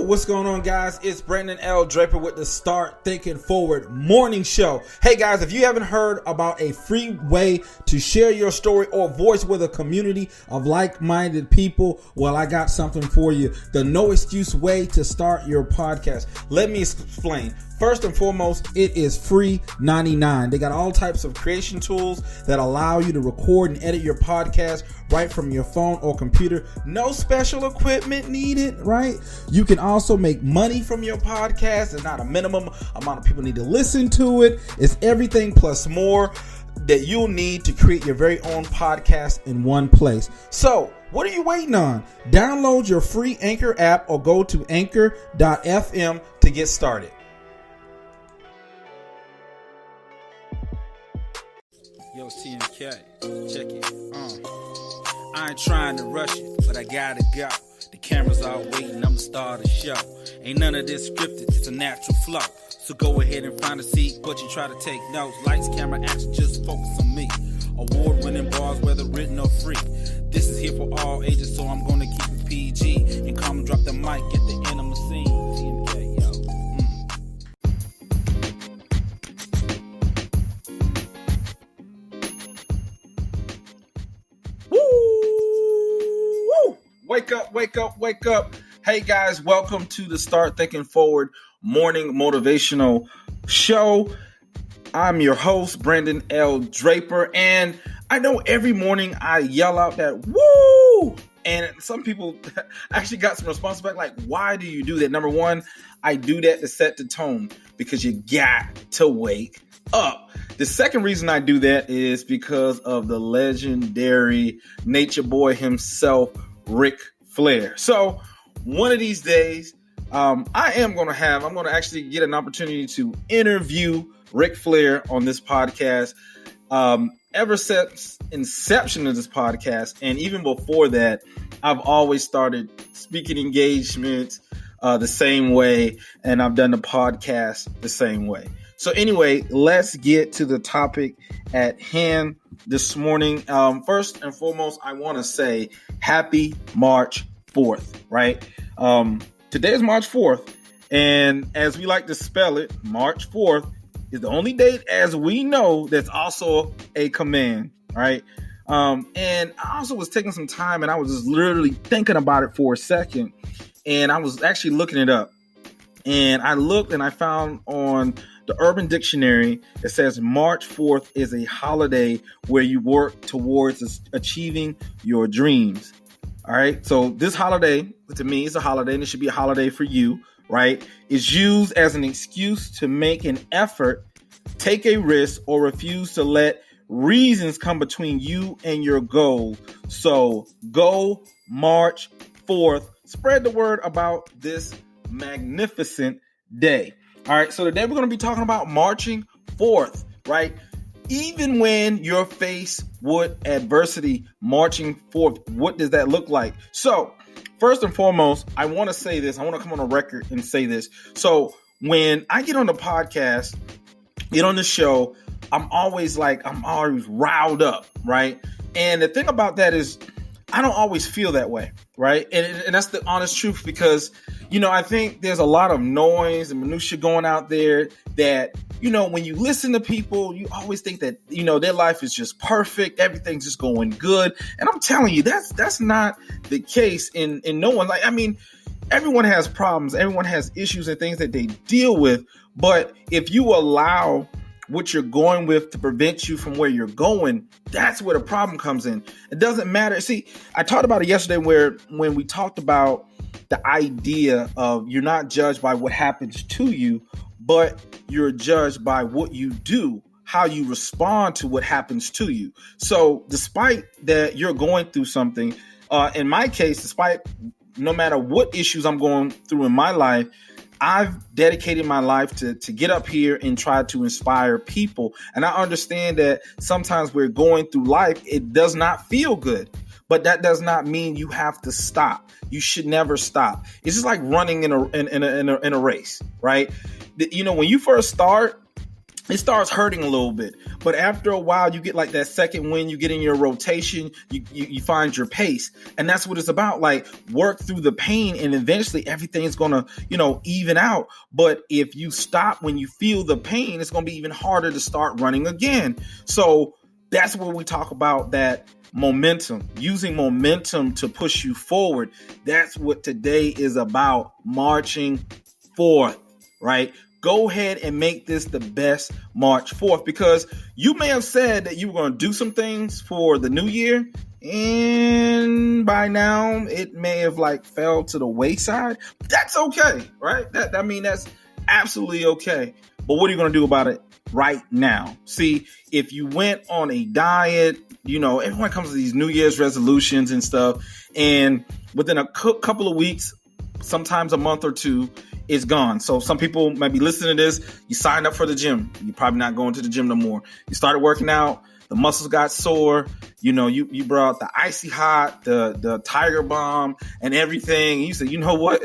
What's going on, guys? It's Brandon L. Draper with the Start Thinking Forward morning show. Hey guys, if you haven't heard about a free way to share your story or voice with a community of like-minded people, well, I got something for you. The no excuse way to start your podcast. Let me explain. First and foremost, it is free 99. They got all types of creation tools that allow you to record and edit your podcast right from your phone or computer. No special equipment needed, right? You can also make money from your podcast. There's not a minimum amount of people need to listen to it. It's everything plus more that you'll need to create your very own podcast in one place. So, what are you waiting on? Download your free Anchor app or go to anchor.fm to get started. Yo, it's TMK. Check it. I ain't trying to rush it, but I gotta go. The cameras all waiting, I'm the star of the show. Ain't none of this scripted, it's a natural flow. So go ahead and find a seat, but you try to take notes. Lights, camera, action, just focus on me. Award-winning bars, whether written or free. This is here for all ages, so I'm gonna keep it PG. And come drop the mic at the end of my scene. TMK, yo. Wake up, wake up, wake up. Hey guys, welcome to the Start Thinking Forward Morning Motivational Show. I'm your host, Brandon L. Draper, and I know every morning I yell out that woo! And some people actually got some response back like, why do you do that? Number one, I do that to set the tone because you got to wake up. The second reason I do that is because of the legendary nature boy himself, Ric Flair. So one of these days, I'm going to actually get an opportunity to interview Ric Flair on this podcast. Ever since inception of this podcast, and even before that, I've always started speaking engagements the same way, and I've done the podcast the same way. So anyway, let's get to the topic at hand this morning. First and foremost, I want to say happy March 4th, right? Today is March 4th, and as we like to spell it, March 4th is the only date as we know that's also a command, right? And I also was taking some time and I was just literally thinking about it for a second, and I was actually looking it up. And I looked and I found on the Urban Dictionary, it says March 4th is a holiday where you work towards achieving your dreams. All right. So this holiday, to me, is a holiday, and it should be a holiday for you, right? It's used as an excuse to make an effort, take a risk, or refuse to let reasons come between you and your goal. So go March 4th. Spread the word about this magnificent day. All right, so today we're going to be talking about marching forth, right? Even when you're faced with adversity, marching forth, what does that look like? So first and foremost, I want to say this. I want to come on a record and say this. So when I get on the podcast, get on the show, I'm always riled up, right? And the thing about that is I don't always feel that way, right? And that's the honest truth because, I think there's a lot of noise and minutia going out there that, when you listen to people, you always think that, their life is just perfect. Everything's just going good. And I'm telling you, that's not the case in no one. Everyone has problems. Everyone has issues and things that they deal with. But if you allow what you're going with to prevent you from where you're going, that's where the problem comes in. It doesn't matter. See, I talked about it yesterday when we talked about the idea of you're not judged by what happens to you, but you're judged by what you do, how you respond to what happens to you. So despite that you're going through something, in my case, despite no matter what issues I'm going through in my life, I've dedicated my life to get up here and try to inspire people. And I understand that sometimes we're going through life, it does not feel good, but that does not mean you have to stop. You should never stop. It's just like running in a race, right? When you first start, it starts hurting a little bit. But after a while, you get like that second wind, you get in your rotation, you find your pace. And that's what it's about. Like, work through the pain and eventually everything's going to, even out. But if you stop when you feel the pain, it's going to be even harder to start running again. So that's where we talk about that momentum, using momentum to push you forward. That's what today is about, marching forth, right? Go ahead and make this the best March 4th, because you may have said that you were going to do some things for the new year, and by now it may have fell to the wayside. That's okay, right? That's absolutely okay. But what are you going to do about it right now? See, if you went on a diet, everyone comes to these New Year's resolutions and stuff, and within a couple of weeks, sometimes a month or two, it's gone. So some people might be listening to this. You signed up for the gym. You're probably not going to the gym no more. You started working out. The muscles got sore. You brought the icy hot, the Tiger Bomb and everything. And you said, you know what?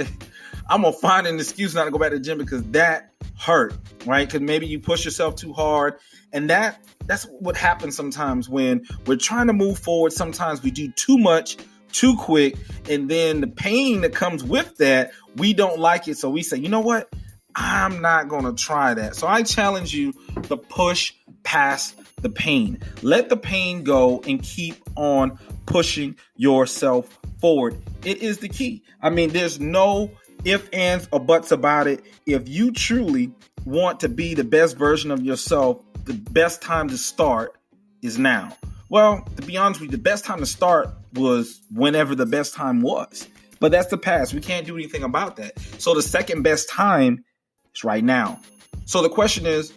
I'm going to find an excuse not to go back to the gym because that hurt, right? Because maybe you push yourself too hard. And that's what happens sometimes when we're trying to move forward. Sometimes we do too much too quick, and then the pain that comes with that, we don't like it. So we say, you know what? I'm not going to try that. So I challenge you to push past the pain. Let the pain go and keep on pushing yourself forward. It is the key. There's no ifs, ands, or buts about it. If you truly want to be the best version of yourself, the best time to start is now. Well, to be honest with you, the best time to start was whenever the best time was. But that's the past. We can't do anything about that. So the second best time is right now. So the question is,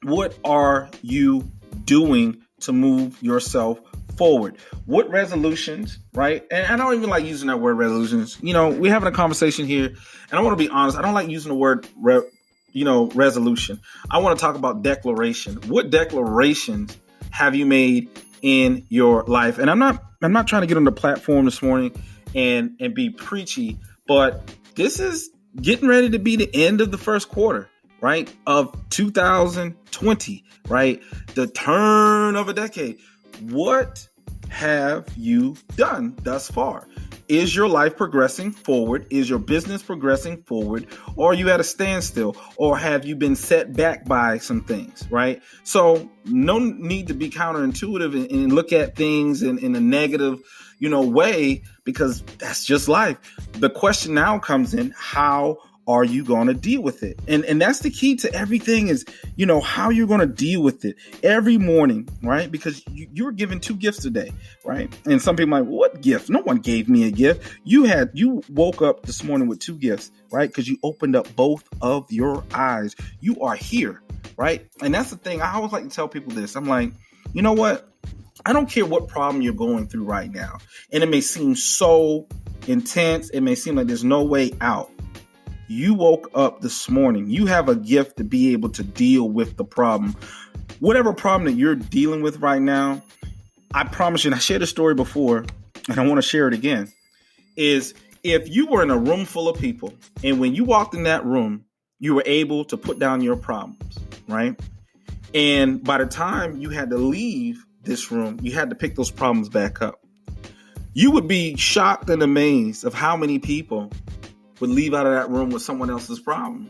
what are you doing to move yourself forward? What resolutions, right? And I don't even like using that word resolutions. We're having a conversation here, and I want to be honest. I don't like using the word resolution. I want to talk about declaration. What declarations have you made in your life? And I'm not trying to get on the platform this morning and be preachy, but this is getting ready to be the end of the first quarter, right? Of 2020, right? The turn of a decade. What have you done thus far? Is your life progressing forward? Is your business progressing forward? Or are you at a standstill? Or have you been set back by some things, right? So no need to be counterintuitive and look at things in a negative, way, because that's just life. The question now comes in, how are you going to deal with it? And that's the key to everything is, how you're going to deal with it every morning, right? Because you were given 2 gifts today, right? And some people are like, what gift? No one gave me a gift. You woke up this morning with 2 gifts, right? Because you opened up both of your eyes. You are here, right? And that's the thing. I always like to tell people this. I'm like, you know what? I don't care what problem you're going through right now. And it may seem so intense. It may seem like there's no way out. You woke up this morning. You have a gift to be able to deal with the problem. Whatever problem that you're dealing with right now, I promise you, and I shared a story before, and I want to share it again, is if you were in a room full of people, and when you walked in that room, you were able to put down your problems, right? And by the time you had to leave this room, you had to pick those problems back up. You would be shocked and amazed of how many people would leave out of that room with someone else's problems,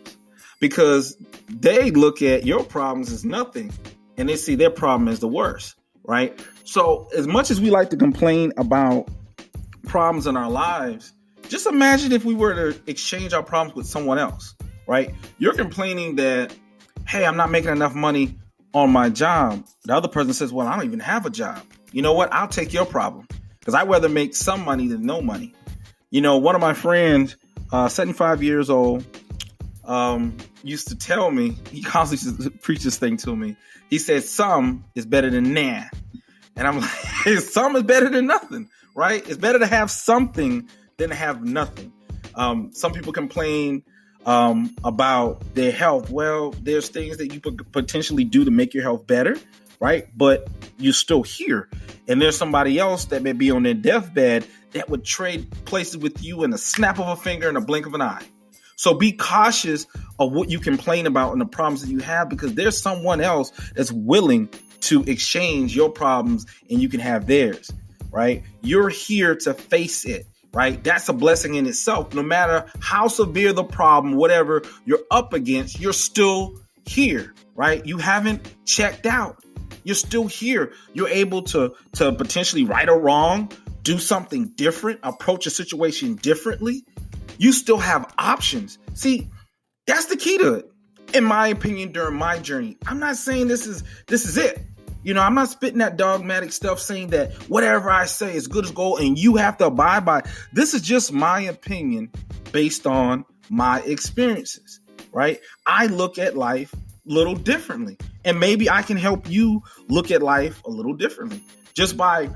because they look at your problems as nothing and they see their problem as the worst, right? So as much as we like to complain about problems in our lives, just imagine if we were to exchange our problems with someone else, right? You're complaining that, hey, I'm not making enough money on my job. The other person says, well, I don't even have a job. You know what? I'll take your problem because I'd rather make some money than no money. One of my friends, 75 years old, used to tell me, he constantly used to preach this thing to me. He said, some is better than nah. And I'm like, some is better than nothing, right? It's better to have something than to have nothing. Some people complain about their health. Well, there's things that you could potentially do to make your health better, right? But you're still here. And there's somebody else that may be on their deathbed that would trade places with you in a snap of a finger and a blink of an eye. So be cautious of what you complain about and the problems that you have, because there's someone else that's willing to exchange your problems and you can have theirs, right? You're here to face it, right? That's a blessing in itself. No matter how severe the problem, whatever you're up against, you're still here, right? You haven't checked out. You're still here. You're able to potentially right or wrong, do something different, approach a situation differently. You still have options. See, that's the key to it, in my opinion, during my journey. I'm not saying this is it. I'm not spitting that dogmatic stuff saying that whatever I say is good as gold and you have to abide by it. This is just my opinion based on my experiences, right? I look at life a little differently, and maybe I can help you look at life a little differently just by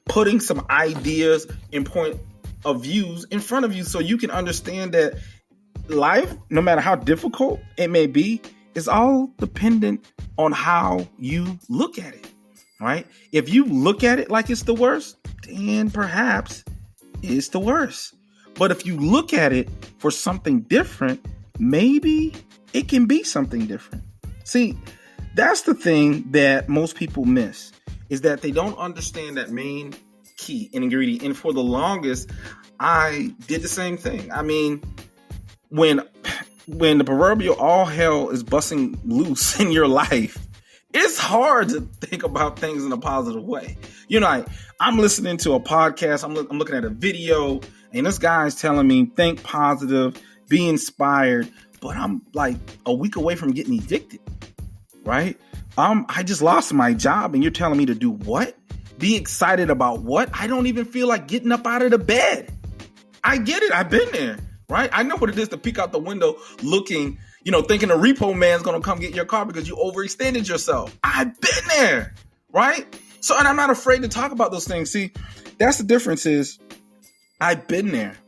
putting some ideas and point of views in front of you so you can understand that life, no matter how difficult it may be, is all dependent on how you look at it, right? If you look at it like it's the worst, then perhaps it's the worst. But if you look at it for something different, maybe it can be something different. See, that's the thing that most people miss, is that they don't understand that main key ingredient. And for the longest, I did the same thing. I mean, when the proverbial all hell is busting loose in your life, it's hard to think about things in a positive way. I'm listening to a podcast, I'm looking at a video, and this guy's telling me, think positive, be inspired, but I'm like a week away from getting evicted, right? I just lost my job, and you're telling me to do what? Be excited about what? I don't even feel like getting up out of the bed. I get it. I've been there, right? I know what it is to peek out the window looking, thinking a repo man's going to come get your car because you overextended yourself. I've been there, right? So, and I'm not afraid to talk about those things. See, that's the difference is I've been there,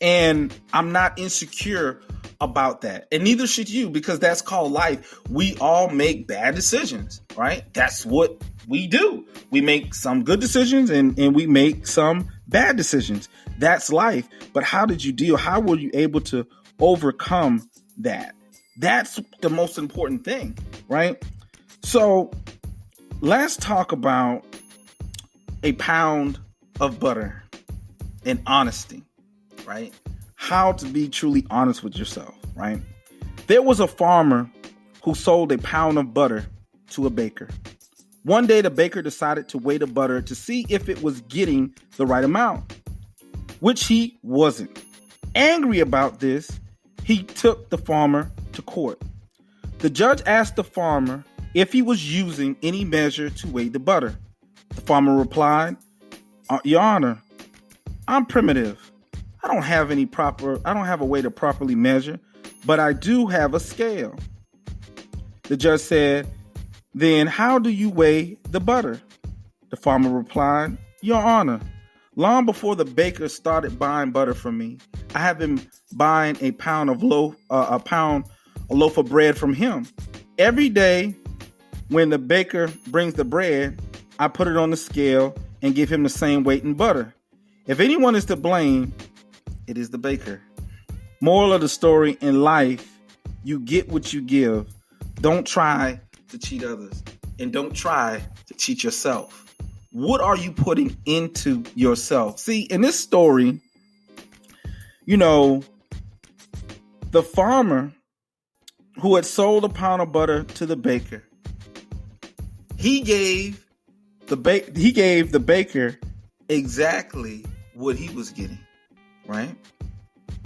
and I'm not insecure about that. And neither should you, because that's called life. We all make bad decisions, right? That's what we do. We make some good decisions and we make some bad decisions. That's life. But how did you deal? How were you able to overcome that? That's the most important thing, right? So let's talk about a pound of butter and honesty, right? How to be truly honest with yourself, right? There was a farmer who sold a pound of butter to a baker. One day, the baker decided to weigh the butter to see if it was getting the right amount, which he wasn't. Angry about this, he took the farmer to court. The judge asked the farmer if he was using any measure to weigh the butter. The farmer replied, "Your Honor, I'm primitive. I don't have a way to properly measure, but I do have a scale." The judge said, "Then how do you weigh the butter?" The farmer replied, "Your Honor, long before the baker started buying butter from me, I have been buying a loaf of bread from him. Every day when the baker brings the bread, I put it on the scale and give him the same weight in butter. If anyone is to blame, it is the baker." Moral of the story: in life, you get what you give. Don't try to cheat others, and don't try to cheat yourself. What are you putting into yourself? See, in this story, the farmer who had sold a pound of butter to the baker, he gave the baker exactly what he was getting, right?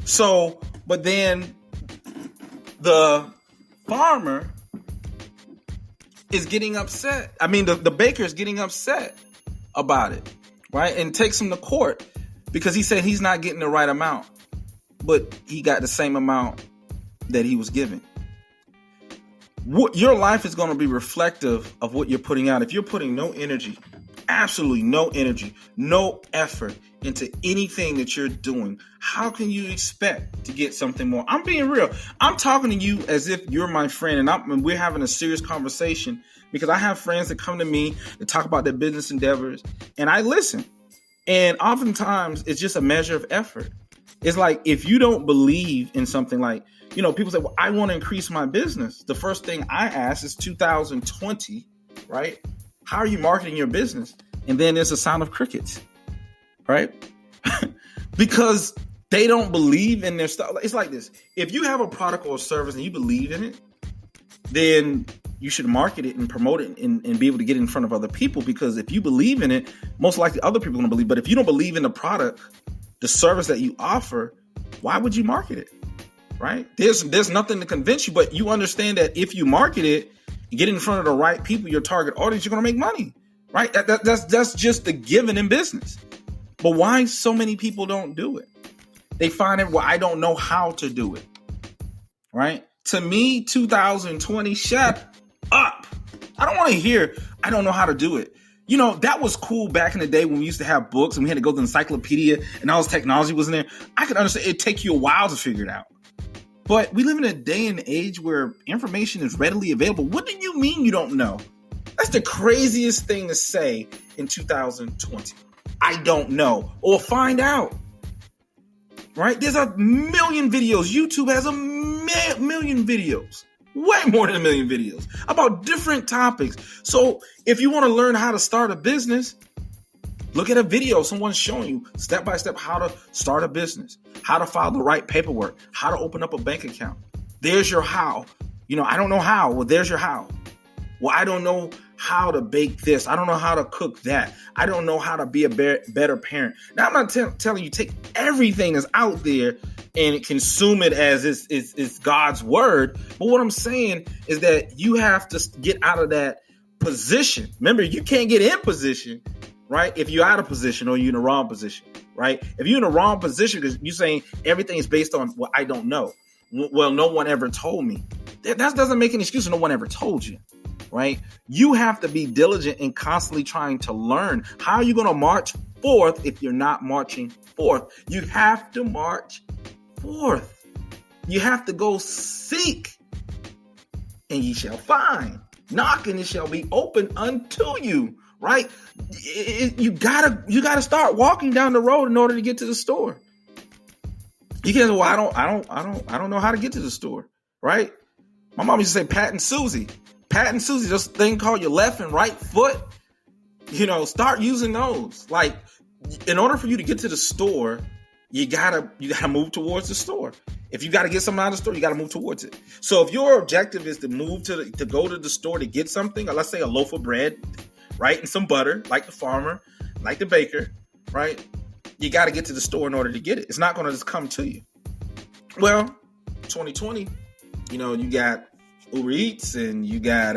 So, but then the farmer is getting upset. I mean, the baker is getting upset about it, right? And takes him to court because he said he's not getting the right amount, but he got the same amount that he was given. Your life is going to be reflective of what you're putting out. If you're putting no energy, absolutely no energy, no effort into anything that you're doing, how can you expect to get something more? I'm being real. I'm talking to you as if you're my friend, and we're having a serious conversation, because I have friends that come to me to talk about their business endeavors, and I listen. And oftentimes it's just a measure of effort. It's like, if you don't believe in something, like, people say, well, I want to increase my business. The first thing I ask is 2020, right? How are you marketing your business? And then there's a sound of crickets, right? Because they don't believe in their stuff. It's like this. If you have a product or service and you believe in it, then you should market it and promote it and be able to get in front of other people. Because if you believe in it, most likely other people are going to believe. But if you don't believe in the product, the service that you offer, why would you market it? Right? There's nothing to convince you, but you understand that if you market it and get in front of the right people, your target audience, you're going to make money, right? That's just the given in business. But why so many people don't do it? They find it, well, I don't know how to do it, right? To me, 2020, shut up. I don't want to hear, I don't know how to do it. That was cool back in the day when we used to have books and we had to go to the encyclopedia and all this technology was in there. I could understand it'd take you a while to figure it out. But we live in a day and age where information is readily available. What do you mean you don't know? That's the craziest thing to say in 2020. I don't know. Or find out. Right? There's a million videos. YouTube has a million videos. Way more than a million videos about different topics. So if you want to learn how to start a business, look at a video. Someone's showing you step by step how to start a business, how to file the right paperwork, how to open up a bank account. There's your how. I don't know how. Well, there's your how. Well, I don't know how to bake this. I don't know how to cook that. I don't know how to be a better parent. Now, I'm not telling you take everything that's out there and consume it as it's God's word. But what I'm saying is that you have to get out of that position. Remember, you can't get in position, right, if you're out of position or you're in the wrong position, right? If you're in the wrong position because you're saying everything is based on, well, I don't know. Well, no one ever told me. That doesn't make an excuse. No one ever told you. Right? You have to be diligent and constantly trying to learn. How are you going to march forth if you're not marching forth? You have to march forth. You have to go seek, and ye shall find. Knock, and it shall be open unto you. Right? You gotta start walking down the road in order to get to the store. You can't say, well, I don't know how to get to the store. Right? My mom used to say, Pat and Susie. Pat and Susie, this thing called your left and right foot, start using those. Like, in order for you to get to the store, you gotta move towards the store. If you got to get something out of the store, you got to move towards it. So if your objective is to move to go to the store to get something, or let's say a loaf of bread, right, and some butter, like the farmer, like the baker, right, you got to get to the store in order to get it. It's not going to just come to you. Well, 2020, you got Uber Eats and you got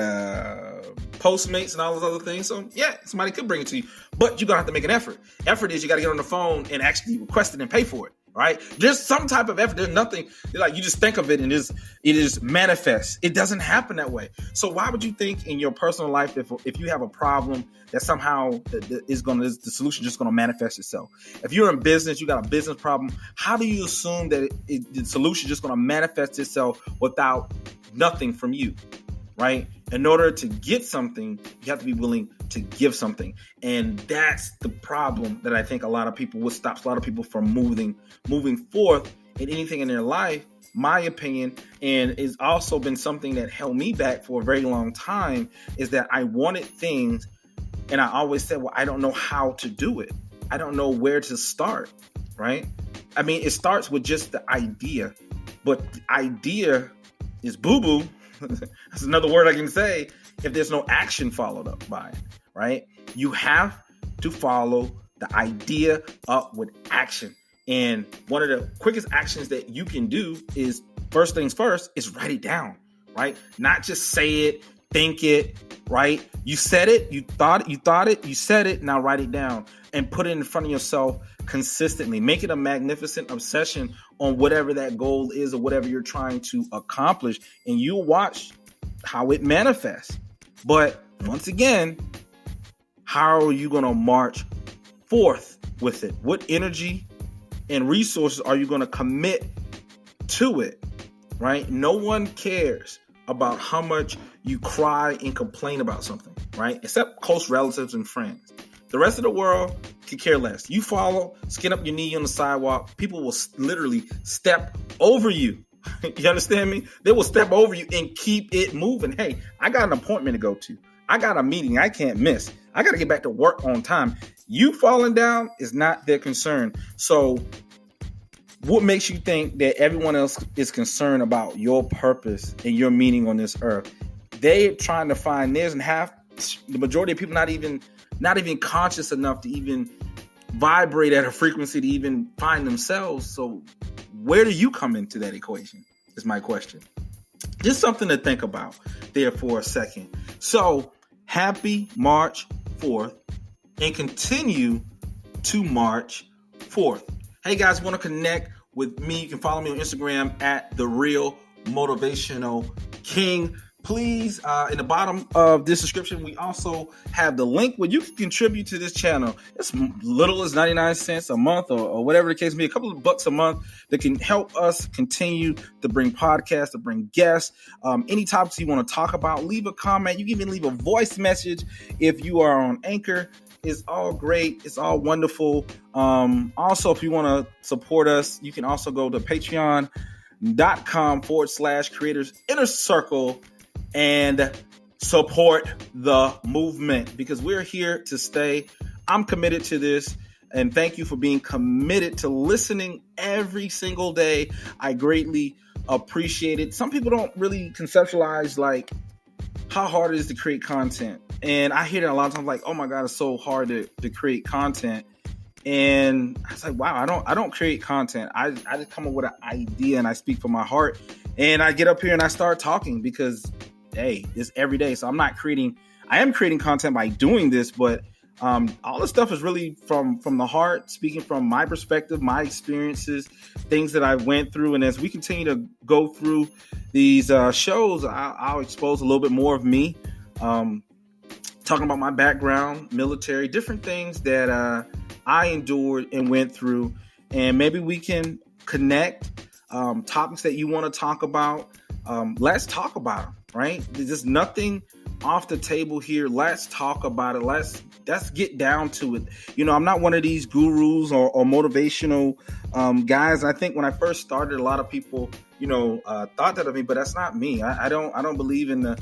Postmates and all those other things. So yeah, somebody could bring it to you, but you're gonna have to make an effort. Effort is you got to get on the phone and actually request it and pay for it. Right? There's some type of effort. There's nothing like you just think of it and it is manifest. It doesn't happen that way. So why would you think in your personal life if you have a problem that somehow the solution just going to manifest itself? If you're in business, you got a business problem. How do you assume that the solution is just going to manifest itself without nothing from you? Right? In order to get something, you have to be willing to give something. And that's the problem that I think a lot of people, what stops a lot of people from moving forth in anything in their life, my opinion, and it's also been something that held me back for a very long time, is that I wanted things and I always said, well, I don't know how to do it. I don't know where to start, right? I mean, it starts with just the idea, but the idea is boo-boo. That's another word I can say if there's no action followed up by it, right? You have to follow the idea up with action. And one of the quickest actions that you can do is, first things first, is write it down, right? Not just say it, think it, right? You said it, you thought it, you said it, now write it down and put it in front of yourself consistently. Make it a magnificent obsession on whatever that goal is or whatever you're trying to accomplish, and you'll watch how it manifests. But once again, how are you going to march forth with it? What energy and resources are you going to commit to it, right? No one cares about how much you cry and complain about something, right? Except close relatives and friends. The rest of the world, could care less. You follow, skin up your knee on the sidewalk. People will literally step over you. You understand me? They will step over you and keep it moving. Hey, I got an appointment to go to. I got a meeting I can't miss. I got to get back to work on time. You falling down is not their concern. So what makes you think that everyone else is concerned about your purpose and your meaning on this earth? They're trying to find theirs, and the majority of people not even conscious enough to even vibrate at a frequency to even find themselves. So where do you come into that equation is my question. Just something to think about there for a second. So happy March 4th and continue to March 4th. Hey guys, want to connect with me? You can follow me on Instagram at The Real Motivational King. Please, in the bottom of this description, we also have the link where you can contribute to this channel. It's little as 99 cents a month or whatever the case may be, a couple of bucks a month that can help us continue to bring podcasts, to bring guests, any topics you want to talk about. Leave a comment. You can even leave a voice message if you are on Anchor. It's all great. It's all wonderful. Also, if you want to support us, you can also go to patreon.com/creators inner circle and support the movement, because we're here to stay. I'm committed to this, and thank you for being committed to listening every single day. I greatly appreciate it. Some people don't really conceptualize like how hard it is to create content, and I hear that a lot of times, like, oh my God, it's so hard to create content. And I was like, wow, I don't create content. I just come up with an idea and I speak from my heart, and I get up here and I start talking because hey, it's every day. So I am creating content by doing this, but all this stuff is really from the heart, speaking from my perspective, my experiences, things that I went through. And as we continue to go through these shows, I'll expose a little bit more of me, talking about my background, military, different things that I endured and went through. And maybe we can connect topics that you want to talk about. Let's talk about them. Right? There's just nothing off the table here. Let's talk about it. Let's get down to it. You know, I'm not one of these gurus or motivational guys. I think when I first started, a lot of people, thought that of me, but that's not me. I don't believe in the,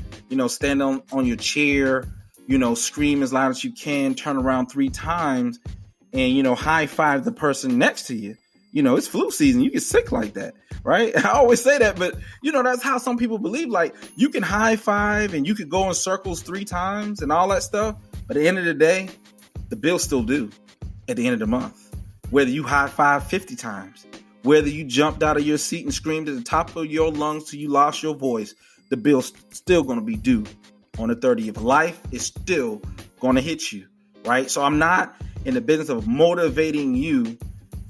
stand on your chair, scream as loud as you can, turn around 3 times and, high five the person next to you. It's flu season. You get sick like that, right? I always say that, but that's how some people believe. Like, you can high five and you could go in circles 3 times and all that stuff. But at the end of the day, the bill's still due at the end of the month. Whether you high five 50 times, whether you jumped out of your seat and screamed at the top of your lungs till you lost your voice, the bill's still going to be due on the 30th. Life is still going to hit you, right? So I'm not in the business of motivating you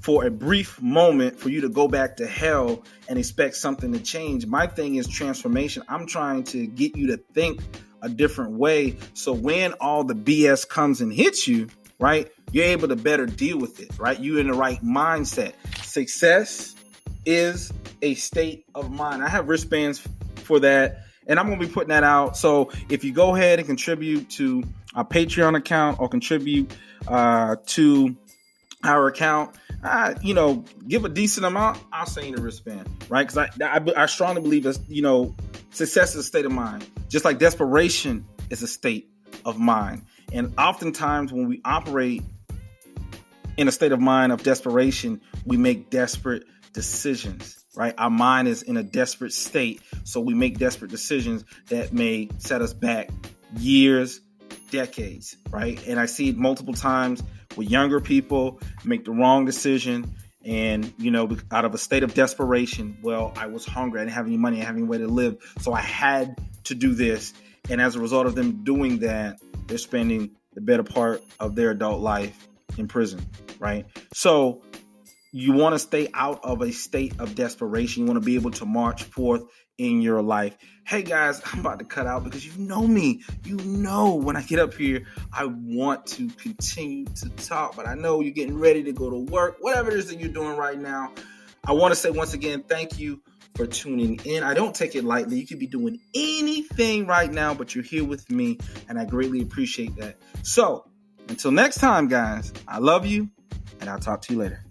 for a brief moment for you to go back to hell and expect something to change. My thing is transformation. I'm trying to get you to think a different way. So when all the BS comes and hits you, right, you're able to better deal with it, right? You're in the right mindset. Success is a state of mind. I have wristbands for that, and I'm going to be putting that out. So if you go ahead and contribute to our Patreon account or contribute to our account, give a decent amount, I'll send you the wristband, right? Because I strongly believe that, success is a state of mind, just like desperation is a state of mind. And oftentimes when we operate in a state of mind of desperation, we make desperate decisions, right? Our mind is in a desperate state, so we make desperate decisions that may set us back years, decades, right? And I see it multiple times with younger people make the wrong decision and, out of a state of desperation. Well, I was hungry. I didn't have any money. I didn't have any way to live. So I had to do this. And as a result of them doing that, they're spending the better part of their adult life in prison, right? So you want to stay out of a state of desperation. You want to be able to march forth in your life. Hey guys, I'm about to cut out because you know me. When I get up here, I want to continue to talk, but I know you're getting ready to go to work, whatever it is that you're doing right now. I want to say once again, thank you for tuning in. I don't take it lightly. You could be doing anything right now, but you're here with me, and I greatly appreciate that. So Until next time, guys, I love you, and I'll talk to you later.